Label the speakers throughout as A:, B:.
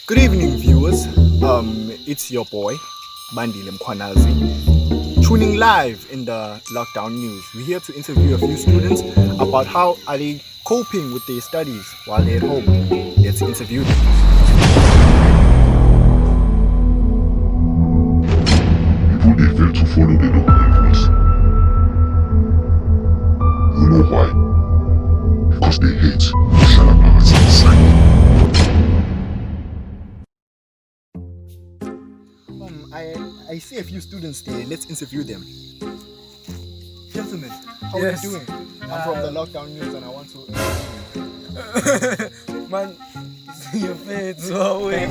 A: Good evening, viewers. It's your boy, Bandile Mkwanazi, tuning live in the lockdown news. We're here to interview a few students about how are they coping with their studies while they're at home. Let's interview them.
B: People they fail to follow the local rules. You know why? Because they hate Shalabas inside.
A: I see a few students there. Let's interview them. Gentlemen, how
C: Yes.
A: are you doing? I'm from the lockdown news and I want to.
C: Man, your face, away,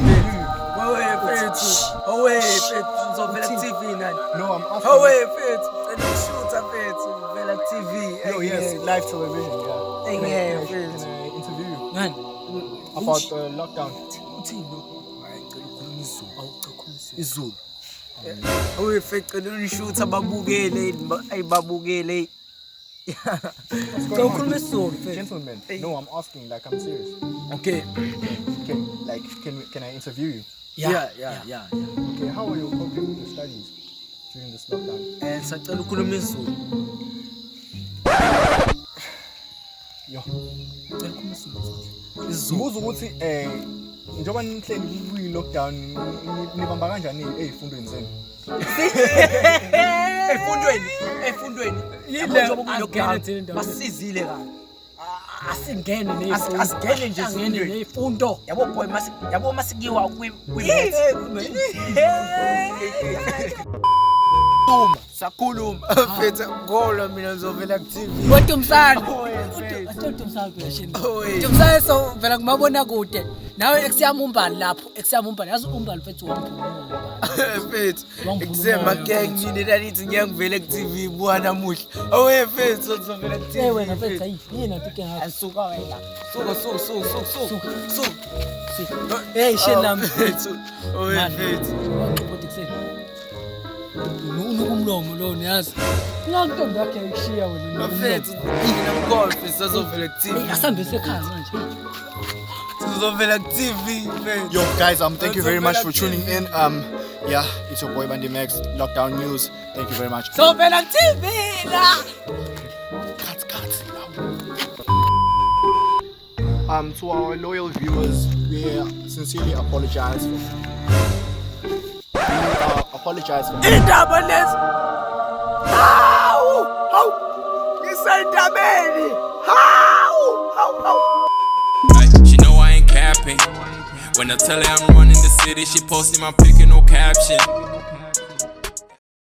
C: face, Zovela TV, man.
A: No, I'm asking.
C: Away, face, shoot a face, Zovela TV.
A: No, yes, live television. Yeah. Can I
C: Face.
A: interview you
C: Man,
A: about the lockdown?
C: Izulu. Away, face, can shoot a babugele, babugele.
A: Going on? Gentlemen, no, I'm asking. Like, I'm serious.
C: Okay.
A: Can I interview you?
C: Yeah.
A: Okay, how are you coping with the studies during this lockdown?
C: Sacela ukukhuluma isiZulu.
A: Yo,
C: isiZulu.
A: Buza ukuthi njengoba nihleli kuyi-lockdown nibamba kanjani ey'fundweni zenu?
C: Efundweni. Basizile kabi.
D: Asingene
C: Asigene nje
D: asingene nefundo
C: Yabo boy yabo masikiwa sakhuluma mfethu ngolo mina ngizovela ku TV.
D: kodwa umsana
C: Owe.
D: umsana so vela kumabona kude nawe eksiyama umbali lapho eksiyama umbali yazi umbali mfethu wamphumula
C: Mfethu eksema ngiyangini lalithi ngiyangivela ku TV buya namuhla owe mfethu ngizovela ku TV.
D: wena mfethu ayi yena tike ngakho
C: asuka wena suka
D: hey shena
C: mfethu owe mfethu
D: ngoqoqoda kuseni unukumlomo lo niyazi ngantombi yakhe ayishiya wena
C: mfethu yina mgolf sizovela ku TV.
D: asambe sekhaya manje
C: Sizovela ku TV mfethu.
A: Yo, guys, thank you very much for tuning in. Yeah, it's your boy Bandy Max, Lockdown News. Thank you very much.
D: so vela ku TV la
A: Cut. To our loyal viewers, we sincerely apologize for.
C: Indaba lezi. Hawu. Ngisendabeni. Hawu.
E: Ay, she know I ain't capping. When I tell her I'm running the city, she posting my pic and no caption.